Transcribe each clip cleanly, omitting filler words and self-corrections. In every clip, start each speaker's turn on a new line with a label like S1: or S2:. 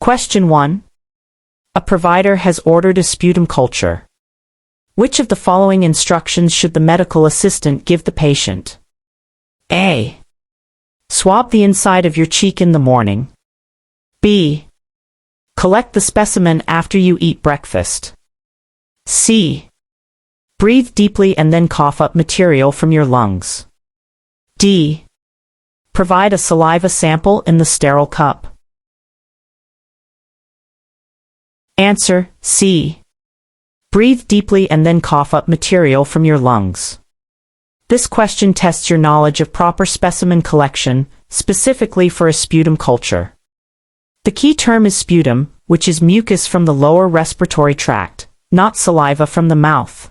S1: Question 1. A provider has ordered a sputum culture. Which of the following instructions should the medical assistant give the patient? A. Swab the inside of your cheek in the morning. B. Collect the specimen after you eat breakfast. C. Breathe deeply and then cough up material from your lungs. D. Provide a saliva sample in the sterile cup. Answer: C. Breathe deeply and then cough up material from your lungs. This question tests your knowledge of proper specimen collection, specifically for a sputum culture. The key term is sputum, which is mucus from the lower respiratory tract, not saliva from the mouth.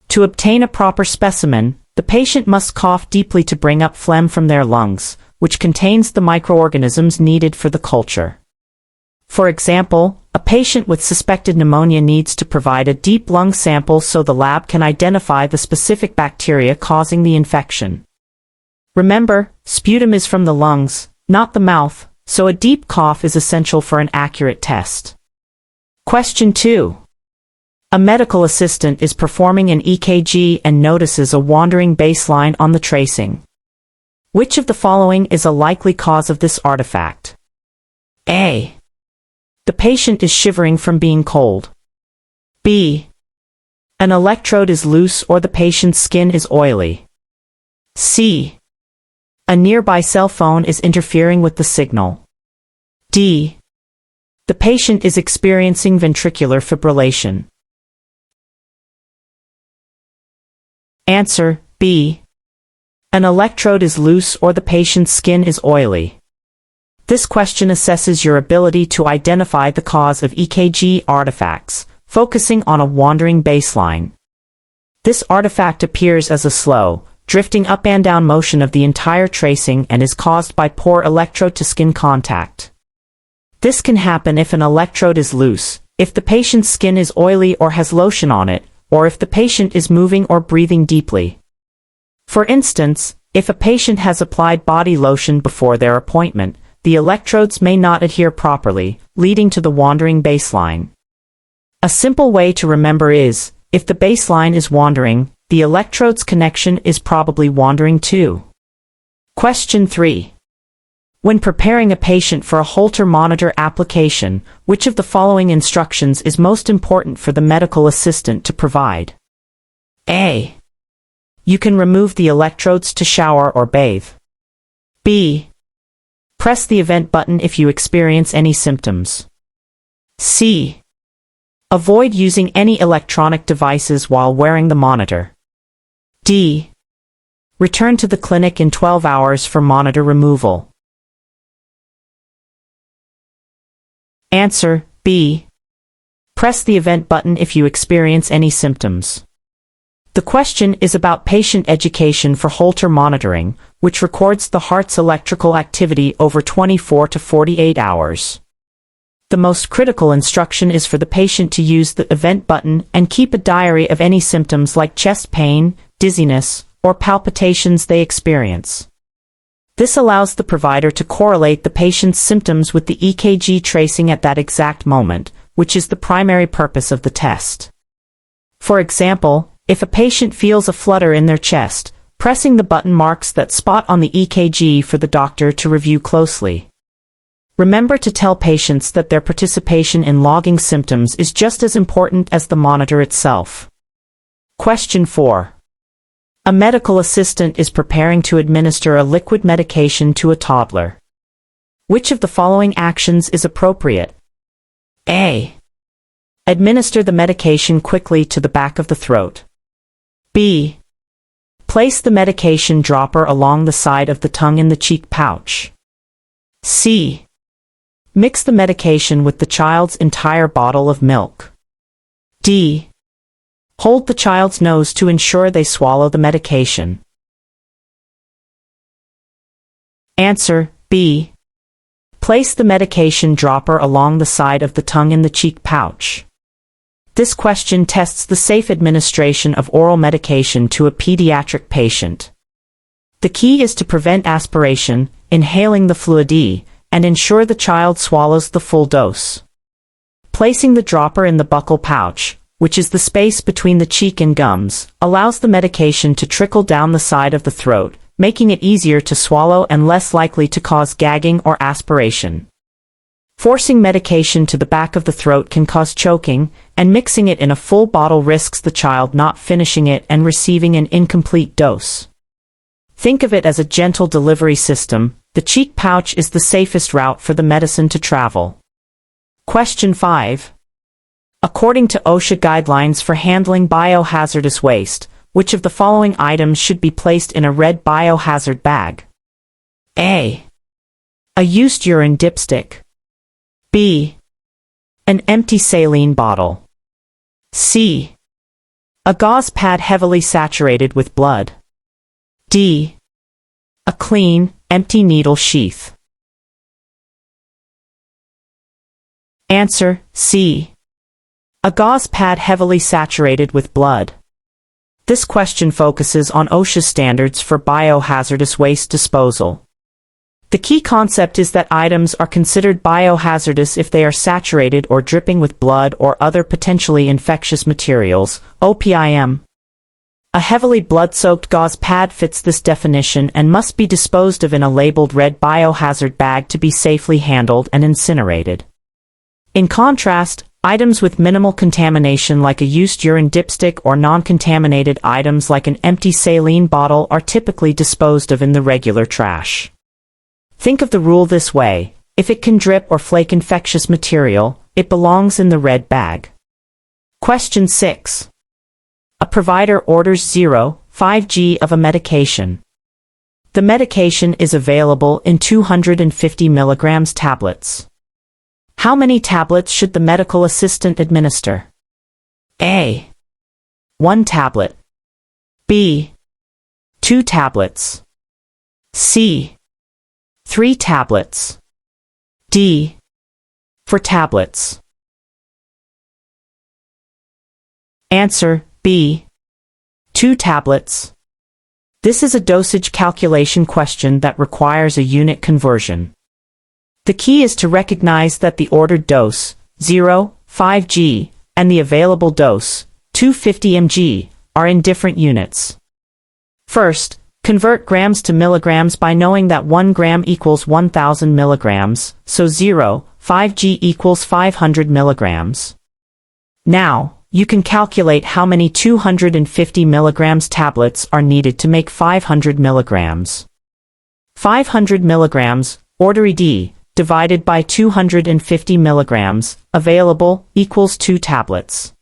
S1: To obtain a proper specimen, the patient must cough deeply to bring up phlegm from their lungs, which contains the microorganisms needed for the culture. For example, a patient with suspected pneumonia needs to provide a deep lung sample so the lab can identify the specific bacteria causing the infection. Remember, sputum is from the lungs, not the mouth, so a deep cough is essential for an accurate test. Question 2. A medical assistant is performing an EKG and notices a wandering baseline on the tracing. Which of the following is a likely cause of this artifact? A. The patient is shivering from being cold. B. An electrode is loose or the patient's skin is oily. C. A nearby cell phone is interfering with the signal. D. The patient is experiencing ventricular fibrillation. Answer: B. An electrode is loose or the patient's skin is oily. This question assesses your ability to identify the cause of EKG artifacts, focusing on a wandering baseline. This artifact appears as a slow, drifting up and down motion of the entire tracing and is caused by poor electrode-to-skin contact. This can happen if an electrode is loose, if the patient's skin is oily or has lotion on it, or if the patient is moving or breathing deeply. For instance, if a patient has applied body lotion before their appointment, the electrodes may not adhere properly, leading to the wandering baseline. A simple way to remember is, if the baseline is wandering, the electrode's connection is probably wandering too. Question 3. When preparing a patient for a Holter monitor application, which of the following instructions is most important for the medical assistant to provide? A. You can remove the electrodes to shower or bathe. B. Press the event button if you experience any symptoms. C. Avoid using any electronic devices while wearing the monitor. D. Return to the clinic in 12 hours for monitor removal. Answer: B. Press the event button if you experience any symptoms. The question is about patient education for Holter monitoring, which records the heart's electrical activity over 24 to 48 hours. The most critical instruction is for the patient to use the event button and keep a diary of any symptoms like chest pain, dizziness, or palpitations they experience. This allows the provider to correlate the patient's symptoms with the EKG tracing at that exact moment, which is the primary purpose of the test. For example, if a patient feels a flutter in their chest, pressing the button marks that spot on the EKG for the doctor to review closely. Remember to tell patients that their participation in logging symptoms is just as important as the monitor itself. Question 4. A medical assistant is preparing to administer a liquid medication to a toddler. Which of the following actions is appropriate? A. Administer the medication quickly to the back of the throat. B. Place the medication dropper along the side of the tongue in the cheek pouch. C. Mix the medication with the child's entire bottle of milk. D. Hold the child's nose to ensure they swallow the medication. Answer: B. Place the medication dropper along the side of the tongue in the cheek pouch. This question tests the safe administration of oral medication to a pediatric patient. The key is to prevent aspiration, inhaling the fluid, and ensure the child swallows the full dose. Placing the dropper in the buccal pouch, which is the space between the cheek and gums, allows the medication to trickle down the side of the throat, making it easier to swallow and less likely to cause gagging or aspiration. Forcing medication to the back of the throat can cause choking, and mixing it in a full bottle risks the child not finishing it and receiving an incomplete dose. Think of it as a gentle delivery system. The cheek pouch is the safest route for the medicine to travel. Question 5. According to OSHA guidelines for handling biohazardous waste, which of the following items should be placed in a red biohazard bag? A. A used urine dipstick. B. An empty saline bottle. C. A gauze pad heavily saturated with blood. D. A clean, empty needle sheath. Answer: C. A gauze pad heavily saturated with blood. This question focuses on OSHA standards for biohazardous waste disposal. The key concept is that items are considered biohazardous if they are saturated or dripping with blood or other potentially infectious materials, OPIM. A heavily blood-soaked gauze pad fits this definition and must be disposed of in a labeled red biohazard bag to be safely handled and incinerated. In contrast, items with minimal contamination like a used urine dipstick or non-contaminated items like an empty saline bottle are typically disposed of in the regular trash. Think of the rule this way: if it can drip or flake infectious material, it belongs in the red bag. Question 6. A provider orders 0.5 g of a medication. The medication is available in 250 mg tablets. How many tablets should the medical assistant administer? A. 1 tablet. B. 2 tablets. C. 3 tablets. D. 4 tablets. Answer: B. 2 tablets. This is a dosage calculation question that requires a unit conversion. The key is to recognize that the ordered dose, 0.5 g, and the available dose, 250 mg, are in different units. First, convert grams to milligrams by knowing that 1 gram equals 1,000 milligrams, so 0.5 g equals 500 milligrams. Now, you can calculate how many 250 milligrams tablets are needed to make 500 milligrams. 500 milligrams, order D, divided by 250 milligrams, available, equals 2 tablets.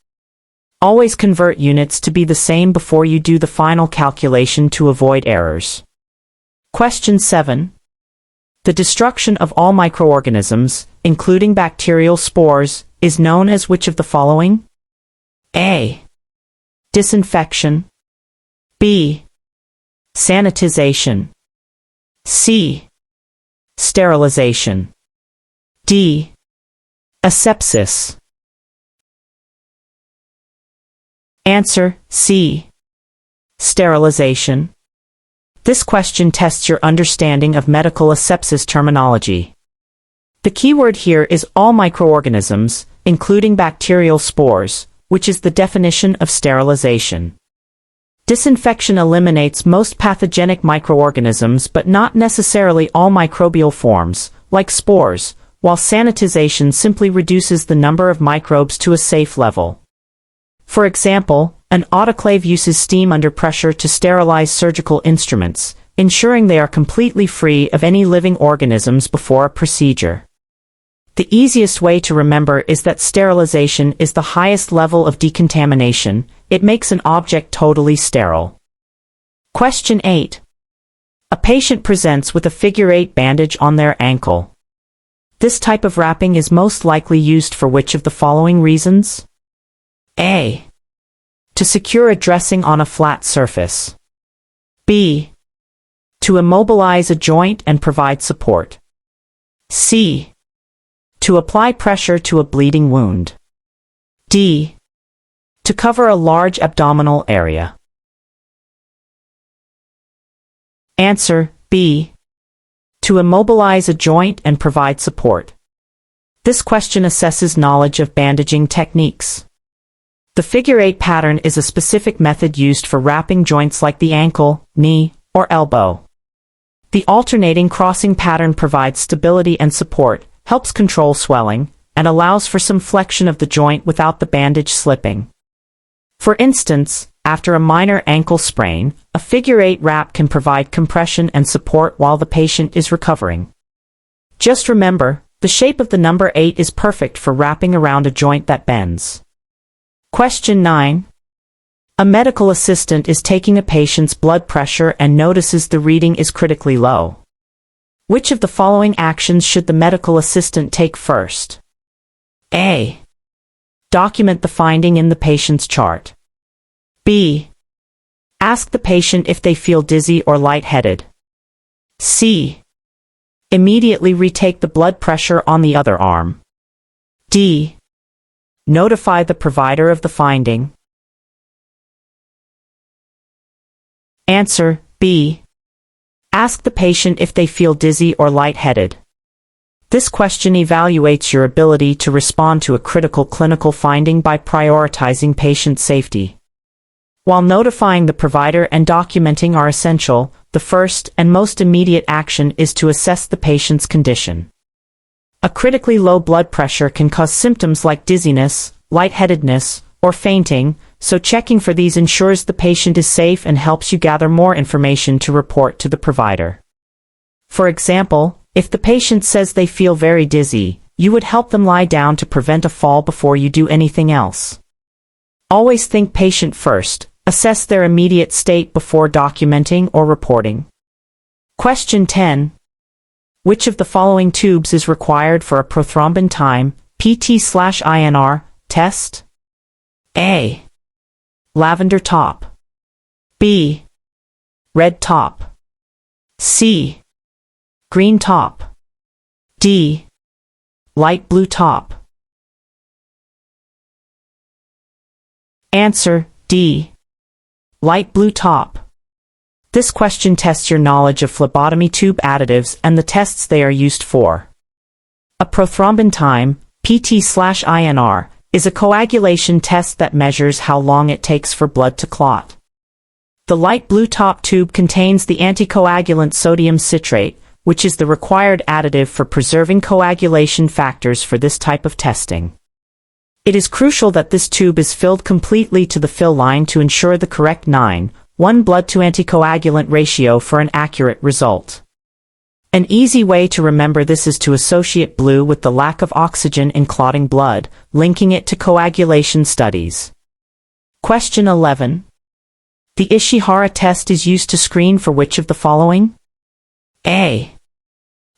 S1: Always convert units to be the same before you do the final calculation to avoid errors. Question 7. The destruction of all microorganisms, including bacterial spores, is known as which of the following? A. Disinfection. B. Sanitization. C. Sterilization. D. Asepsis. Answer: C. Sterilization. This question tests your understanding of medical asepsis terminology. The keyword here is all microorganisms, including bacterial spores, which is the definition of sterilization. Disinfection eliminates most pathogenic microorganisms but not necessarily all microbial forms, like spores, while sanitization simply reduces the number of microbes to a safe level. For example, an autoclave uses steam under pressure to sterilize surgical instruments, ensuring they are completely free of any living organisms before a procedure. The easiest way to remember is that sterilization is the highest level of decontamination. It makes an object totally sterile. Question 8. A patient presents with a figure-8 bandage on their ankle. This type of wrapping is most likely used for which of the following reasons? A. To secure a dressing on a flat surface. B. To immobilize a joint and provide support. C. To apply pressure to a bleeding wound. D. To cover a large abdominal area. Answer: B. To immobilize a joint and provide support. This question assesses knowledge of bandaging techniques. The figure 8 pattern is a specific method used for wrapping joints like the ankle, knee, or elbow. The alternating crossing pattern provides stability and support, helps control swelling, and allows for some flexion of the joint without the bandage slipping. For instance, after a minor ankle sprain, a figure 8 wrap can provide compression and support while the patient is recovering. Just remember, the shape of the number 8 is perfect for wrapping around a joint that bends. Question 9. A medical assistant is taking a patient's blood pressure and notices the reading is critically low. Which of the following actions should the medical assistant take first? A. Document the finding in the patient's chart. B. Ask the patient if they feel dizzy or lightheaded. C. Immediately retake the blood pressure on the other arm. D. Notify the provider of the finding. Answer B. Ask the patient if they feel dizzy or lightheaded. This question evaluates your ability to respond to a critical clinical finding by prioritizing patient safety. While notifying the provider and documenting are essential, the first and most immediate action is to assess the patient's condition. A critically low blood pressure can cause symptoms like dizziness, lightheadedness, or fainting, so checking for these ensures the patient is safe and helps you gather more information to report to the provider. For example, if the patient says they feel very dizzy, you would help them lie down to prevent a fall before you do anything else. Always think patient first, assess their immediate state before documenting or reporting. Question 10. Which of the following tubes is required for a prothrombin time, PT/INR, test? A. Lavender top. B. Red top. C. Green top. D. Light blue top. Answer D. Light blue top. This question tests your knowledge of phlebotomy tube additives and the tests they are used for. A prothrombin time, PT/INR, is a coagulation test that measures how long it takes for blood to clot. The light blue top tube contains the anticoagulant sodium citrate, which is the required additive for preserving coagulation factors for this type of testing. It is crucial that this tube is filled completely to the fill line to ensure the correct 9:1 blood to anticoagulant ratio for an accurate result. An easy way to remember this is to associate blue with the lack of oxygen in clotting blood, linking it to coagulation studies. Question 11. The Ishihara test is used to screen for which of the following? A.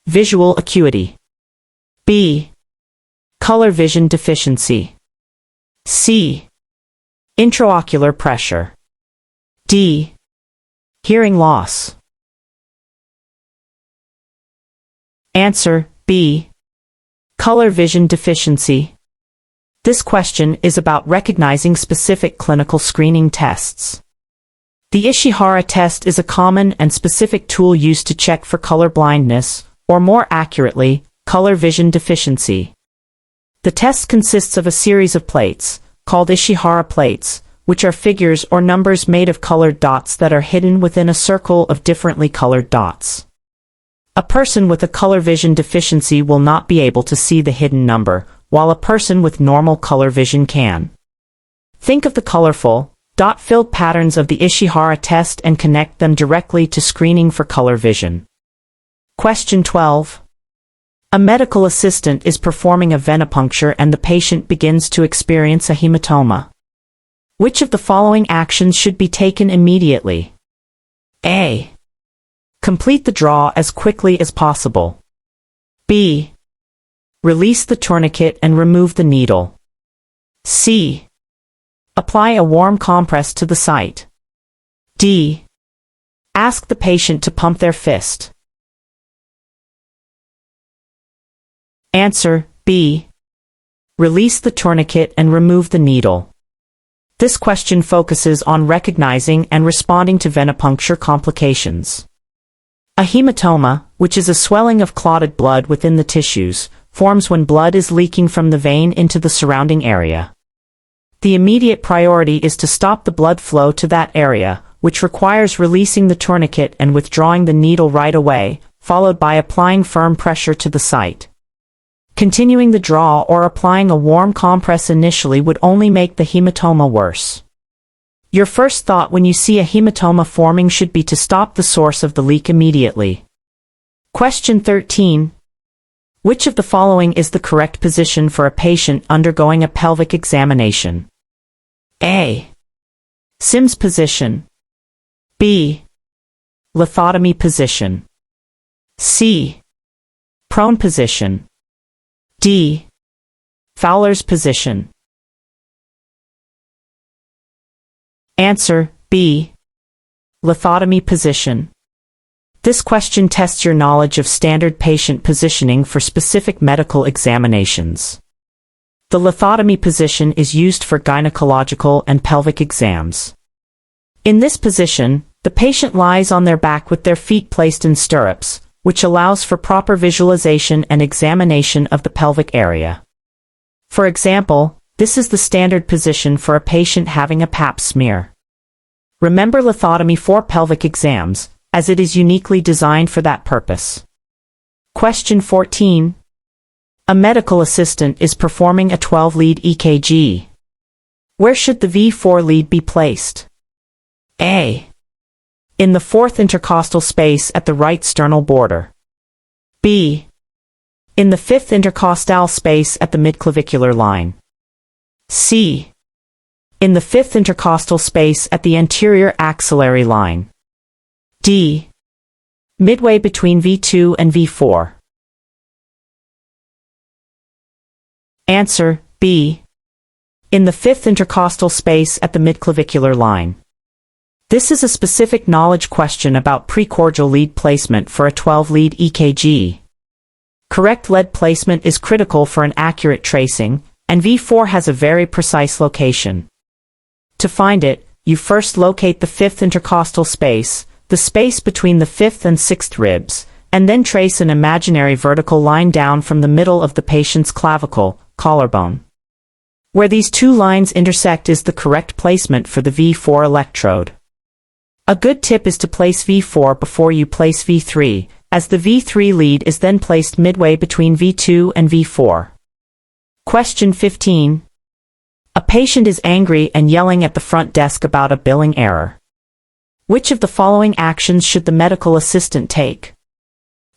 S1: Visual acuity. B. Color vision deficiency. C. Intraocular pressure. D. Hearing loss. Answer B. Color vision deficiency. This question is about recognizing specific clinical screening tests. The Ishihara test is a common and specific tool used to check for color blindness, or more accurately, color vision deficiency. The test consists of a series of plates, called Ishihara plates, which are figures or numbers made of colored dots that are hidden within a circle of differently colored dots. A person with a color vision deficiency will not be able to see the hidden number, while a person with normal color vision can. Think of the colorful, dot-filled patterns of the Ishihara test and connect them directly to screening for color vision. Question 12. A medical assistant is performing a venipuncture and the patient begins to experience a hematoma. Which of the following actions should be taken immediately? A. Complete the draw as quickly as possible. B. Release the tourniquet and remove the needle. C. Apply a warm compress to the site. D. Ask the patient to pump their fist. Answer B. Release the tourniquet and remove the needle. This question focuses on recognizing and responding to venipuncture complications. A hematoma, which is a swelling of clotted blood within the tissues, forms when blood is leaking from the vein into the surrounding area. The immediate priority is to stop the blood flow to that area, which requires releasing the tourniquet and withdrawing the needle right away, followed by applying firm pressure to the site. Continuing the draw or applying a warm compress initially would only make the hematoma worse. Your first thought when you see a hematoma forming should be to stop the source of the leak immediately. Question 13. Which of the following is the correct position for a patient undergoing a pelvic examination? A. Sims position. B. Lithotomy position. C. Prone position. D. Fowler's position. Answer, B. Lithotomy position. This question tests your knowledge of standard patient positioning for specific medical examinations. The lithotomy position is used for gynecological and pelvic exams. In this position, the patient lies on their back with their feet placed in stirrups, which allows for proper visualization and examination of the pelvic area. For example, this is the standard position for a patient having a pap smear. Remember lithotomy for pelvic exams, as it is uniquely designed for that purpose. Question 14. A medical assistant is performing a 12-lead EKG. Where should the V4 lead be placed? A. In the fourth intercostal space at the right sternal border. B. In the fifth intercostal space at the midclavicular line. C. In the fifth intercostal space at the anterior axillary line. D. Midway between V2 and V4. Answer, B. In the fifth intercostal space at the midclavicular line. This is a specific knowledge question about precordial lead placement for a 12-lead EKG. Correct lead placement is critical for an accurate tracing, and V4 has a very precise location. To find it, you first locate the fifth intercostal space, the space between the fifth and sixth ribs, and then trace an imaginary vertical line down from the middle of the patient's clavicle, collarbone. Where these two lines intersect is the correct placement for the V4 electrode. A good tip is to place V4 before you place V3, as the V3 lead is then placed midway between V2 and V4. Question 15. A patient is angry and yelling at the front desk about a billing error. Which of the following actions should the medical assistant take?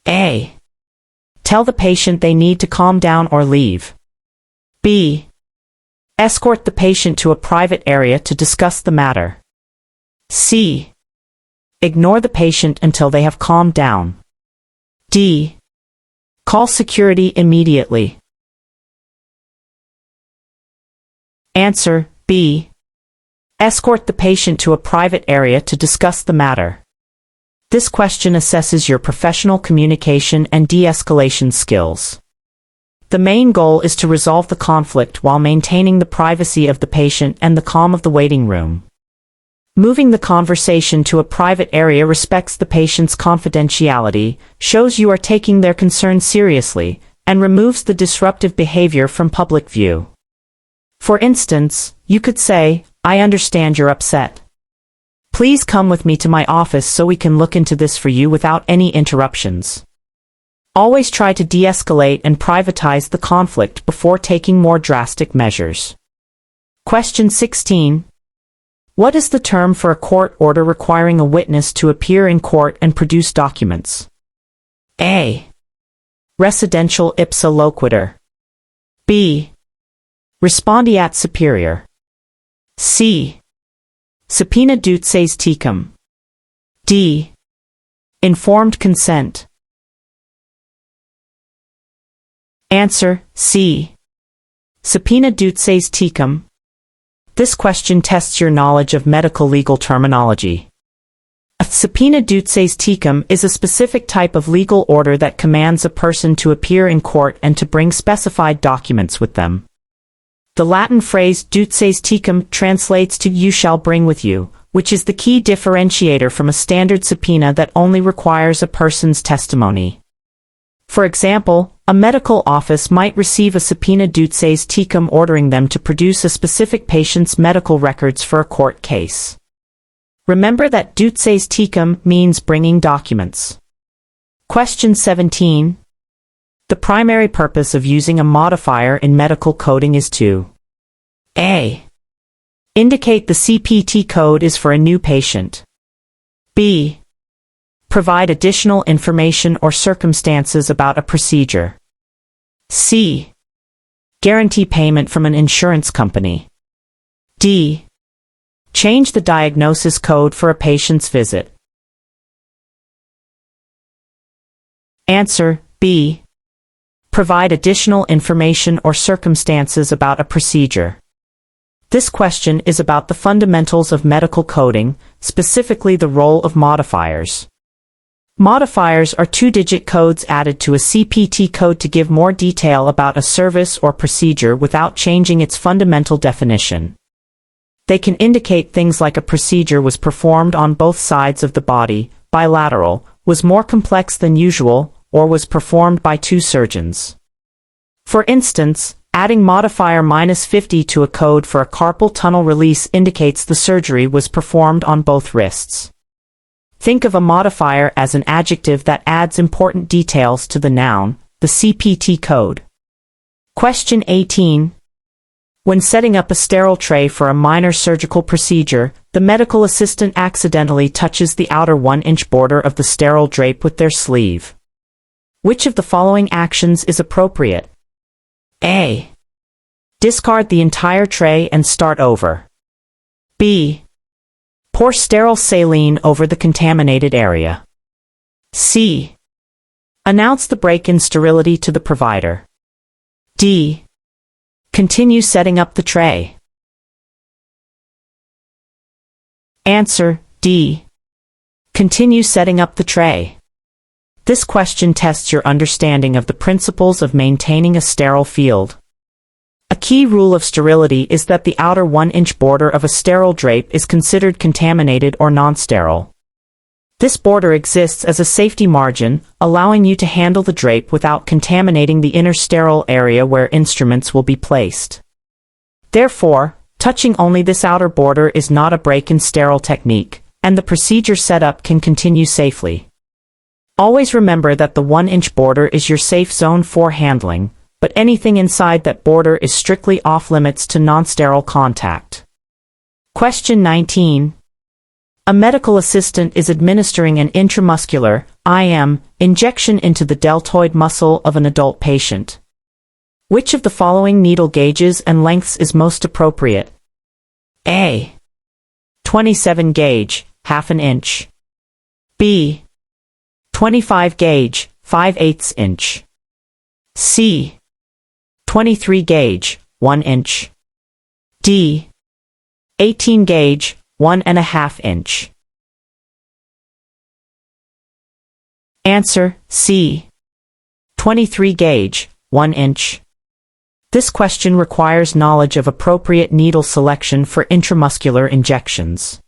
S1: A. Tell the patient they need to calm down or leave. B. Escort the patient to a private area to discuss the matter. C. Ignore the patient until they have calmed down. D. Call security immediately. Answer, B. Escort the patient to a private area to discuss the matter. This question assesses your professional communication and de-escalation skills. The main goal is to resolve the conflict while maintaining the privacy of the patient and the calm of the waiting room. Moving the conversation to a private area respects the patient's confidentiality, shows you are taking their concerns seriously, and removes the disruptive behavior from public view. For instance, you could say, "I understand you're upset. Please come with me to my office so we can look into this for you without any interruptions." Always try to de-escalate and privatize the conflict before taking more drastic measures. Question 16. What is the term for a court order requiring a witness to appear in court and produce documents? A. Residential ipsa loquitur. B. Respondeat superior. C. Subpoena dosage tecum. D. Informed consent. Answer, C. Subpoena dosage tecum. This question tests your knowledge of medical legal terminology. A subpoena dosage tecum is a specific type of legal order that commands a person to appear in court and to bring specified documents with them. The Latin phrase dosage tecum translates to "you shall bring with you," which is the key differentiator from a standard subpoena that only requires a person's testimony. For example, a medical office might receive a subpoena dosage tecum ordering them to produce a specific patient's medical records for a court case. Remember that dosage tecum means bringing documents. Question 17. The primary purpose of using a modifier in medical coding is to A. Indicate the CPT code is for a new patient. B. Provide additional information or circumstances about a procedure. C. Guarantee payment from an insurance company. D. Change the diagnosis code for a patient's visit. Answer B. Provide additional information or circumstances about a procedure. This question is about the fundamentals of medical coding, specifically the role of modifiers. Modifiers are two-digit codes added to a CPT code to give more detail about a service or procedure without changing its fundamental definition. They can indicate things like a procedure was performed on both sides of the body, bilateral, was more complex than usual, or was performed by two surgeons. For instance, adding modifier -50 to a code for a carpal tunnel release indicates the surgery was performed on both wrists. Think of a modifier as an adjective that adds important details to the noun, the CPT code. Question 18. When setting up a sterile tray for a minor surgical procedure, the medical assistant accidentally touches the outer 1-inch border of the sterile drape with their sleeve. Which of the following actions is appropriate? A. Discard the entire tray and start over. B. Pour sterile saline over the contaminated area. C. Announce the break in sterility to the provider. D. Continue setting up the tray. Answer D. Continue setting up the tray. This question tests your understanding of the principles of maintaining a sterile field. A key rule of sterility is that the outer 1-inch border of a sterile drape is considered contaminated or non-sterile. This border exists as a safety margin, allowing you to handle the drape without contaminating the inner sterile area where instruments will be placed. Therefore, touching only this outer border is not a break-in-sterile technique, and the procedure setup can continue safely. Always remember that the 1-inch border is your safe zone for handling, but anything inside that border is strictly off-limits to non-sterile contact. Question 19. A medical assistant is administering an intramuscular, IM, injection into the deltoid muscle of an adult patient. Which of the following needle gauges and lengths is most appropriate? A. 27 gauge, ½ an inch. B. 25 gauge, 5/8 inch. C. 23 gauge, 1 inch. D. 18 gauge, 1½ inch. Answer C. 23 gauge, 1 inch. This question requires knowledge of appropriate needle selection for intramuscular injections.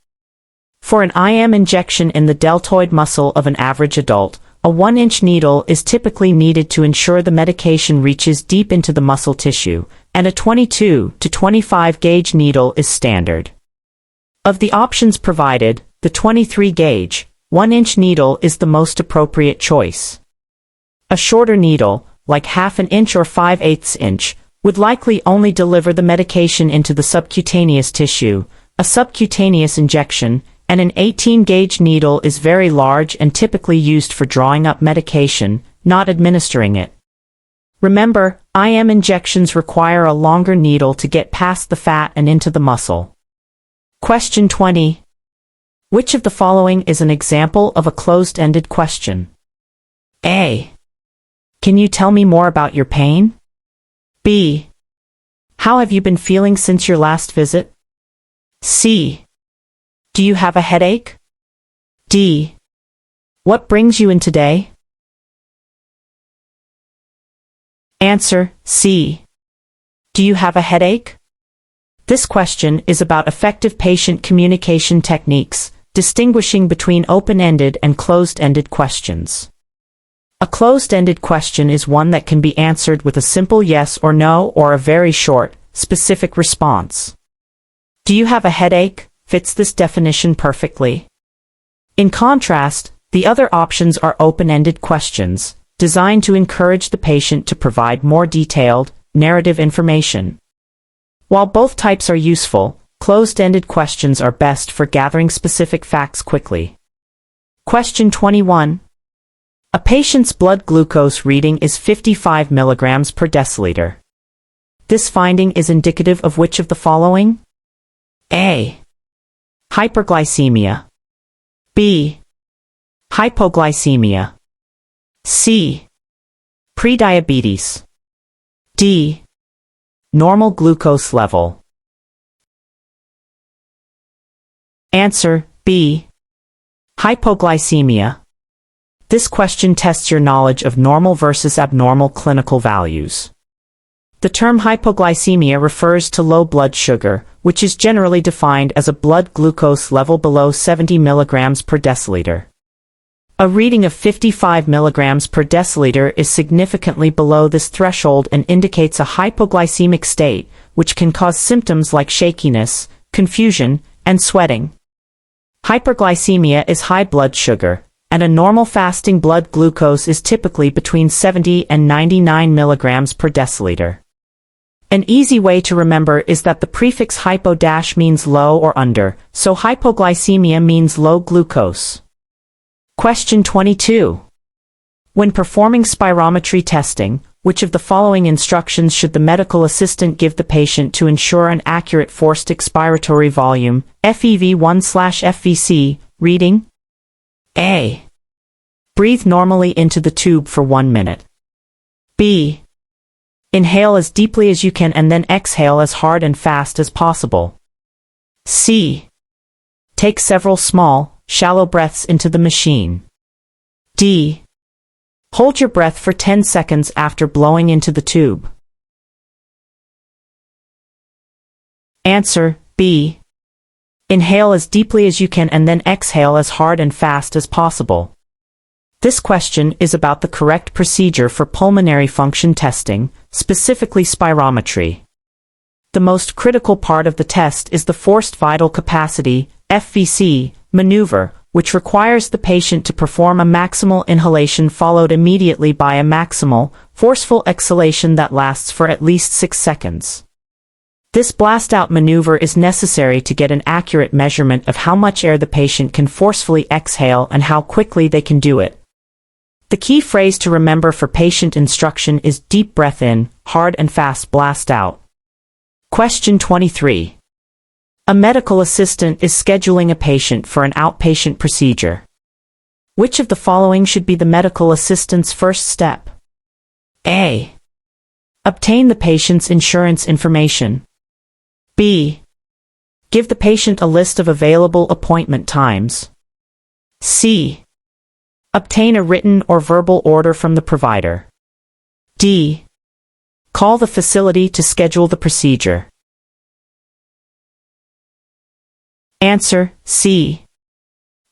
S1: For an IM injection in the deltoid muscle of an average adult, a 1-inch needle is typically needed to ensure the medication reaches deep into the muscle tissue, and a 22 to 25 gauge needle is standard. Of the options provided, the 23 gauge, 1-inch needle is the most appropriate choice. A shorter needle, like ½ an inch or 5/8 inch, would likely only deliver the medication into the subcutaneous tissue. A subcutaneous injection, and an 18-gauge needle is very large and typically used for drawing up medication, not administering it. Remember, IM injections require a longer needle to get past the fat and into the muscle. Question 20. Which of the following is an example of a closed-ended question? A. Can you tell me more about your pain? B. How have you been feeling since your last visit? C. Do you have a headache? D. What brings you in today? Answer C. Do you have a headache? This question is about effective patient communication techniques, distinguishing between open-ended and closed-ended questions. A closed-ended question is one that can be answered with a simple yes or no or a very short, specific response. Do you have a headache? Fits this definition perfectly. In contrast, the other options are open-ended questions, designed to encourage the patient to provide more detailed, narrative information. While both types are useful, closed-ended questions are best for gathering specific facts quickly. Question 21. A patient's blood glucose reading is 55 mg per deciliter. This finding is indicative of which of the following? A. Hyperglycemia. B. Hypoglycemia. C. Prediabetes. D. Normal glucose level. Answer B. Hypoglycemia. This question tests your knowledge of normal versus abnormal clinical values. The term hypoglycemia refers to low blood sugar, which is generally defined as a blood glucose level below 70 mg per deciliter. A reading of 55 mg per deciliter is significantly below this threshold and indicates a hypoglycemic state, which can cause symptoms like shakiness, confusion, and sweating. Hyperglycemia is high blood sugar, and a normal fasting blood glucose is typically between 70 and 99 mg per deciliter. An easy way to remember is that the prefix hypo dash means low or under, so hypoglycemia means low glucose. Question 22. When performing spirometry testing, which of the following instructions should the medical assistant give the patient to ensure an accurate forced expiratory volume, FEV1/FVC, reading? A. Breathe normally into the tube for 1 minute. B. Inhale as deeply as you can and then exhale as hard and fast as possible. C. Take several small, shallow breaths into the machine. D. Hold your breath for 10 seconds after blowing into the tube. Answer B. Inhale as deeply as you can and then exhale as hard and fast as possible. This question is about the correct procedure for pulmonary function testing, specifically spirometry. The most critical part of the test is the forced vital capacity, FVC, maneuver, which requires the patient to perform a maximal inhalation followed immediately by a maximal, forceful exhalation that lasts for at least 6 seconds. This blast-out maneuver is necessary to get an accurate measurement of how much air the patient can forcefully exhale and how quickly they can do it. The key phrase to remember for patient instruction is deep breath in, hard and fast blast out. Question 23. A medical assistant is scheduling a patient for an outpatient procedure. Which of the following should be the medical assistant's first step? A. Obtain the patient's insurance information. B. Give the patient a list of available appointment times. C. Obtain a written or verbal order from the provider. D. Call the facility to schedule the procedure. Answer C.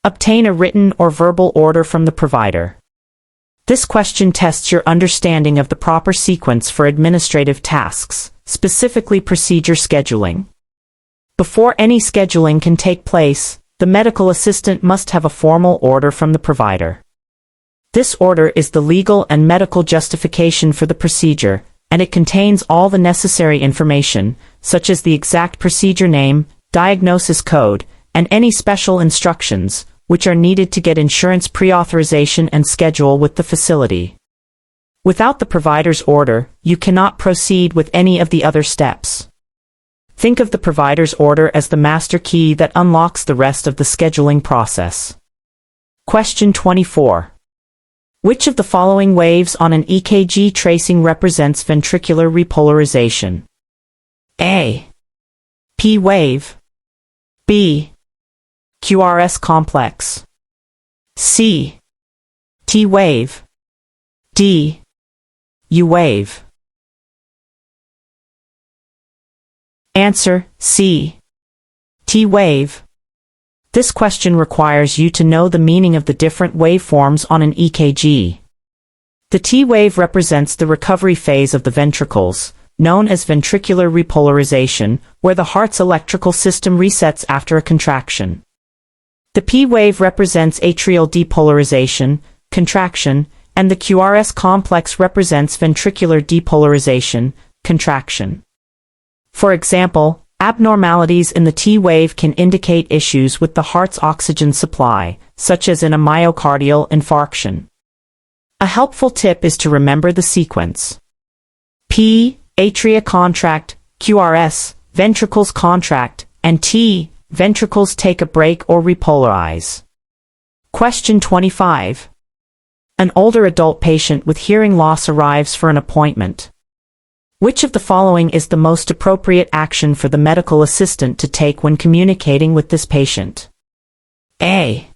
S1: Obtain a written or verbal order from the provider. This question tests your understanding of the proper sequence for administrative tasks, specifically procedure scheduling. Before any scheduling can take place, the medical assistant must have a formal order from the provider. This order is the legal and medical justification for the procedure, and it contains all the necessary information, such as the exact procedure name, diagnosis code, and any special instructions, which are needed to get insurance pre-authorization and schedule with the facility. Without the provider's order, you cannot proceed with any of the other steps. Think of the provider's order as the master key that unlocks the rest of the scheduling process. Question 24. Which of the following waves on an EKG tracing represents ventricular repolarization? A. P wave. B. QRS complex. C. T wave. D. U wave. Answer C. T-wave. This question requires you to know the meaning of the different waveforms on an EKG. The T-wave represents the recovery phase of the ventricles, known as ventricular repolarization, where the heart's electrical system resets after a contraction. The P-wave represents atrial depolarization, contraction, and the QRS complex represents ventricular depolarization, contraction. For example, abnormalities in the T-wave can indicate issues with the heart's oxygen supply, such as in a myocardial infarction. A helpful tip is to remember the sequence. P, atria contract, QRS, ventricles contract, and T, ventricles take a break or repolarize. Question 25. An older adult patient with hearing loss arrives for an appointment. Which of the following is the most appropriate action for the medical assistant to take when communicating with this patient? A.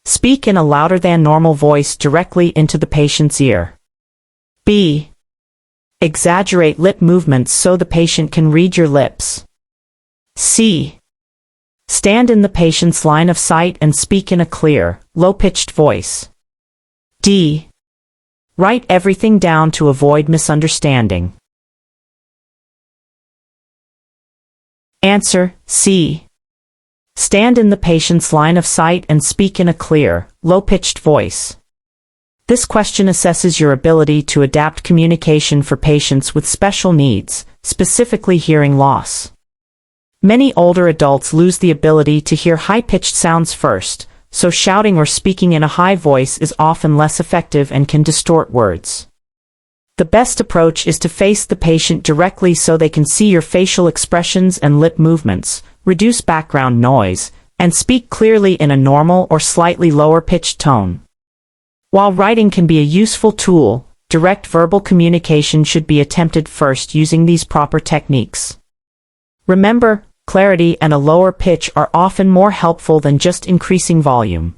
S1: Speak in a louder than normal voice directly into the patient's ear. B. Exaggerate lip movements so the patient can read your lips. C. Stand in the patient's line of sight and speak in a clear, low-pitched voice. D. Write everything down to avoid misunderstanding. Answer C. Stand in the patient's line of sight and speak in a clear, low-pitched voice. This question assesses your ability to adapt communication for patients with special needs, specifically hearing loss. Many older adults lose the ability to hear high-pitched sounds first, so shouting or speaking in a high voice is often less effective and can distort words. The best approach is to face the patient directly so they can see your facial expressions and lip movements, reduce background noise, and speak clearly in a normal or slightly lower-pitched tone. While writing can be a useful tool, direct verbal communication should be attempted first using these proper techniques. Remember, clarity and a lower pitch are often more helpful than just increasing volume.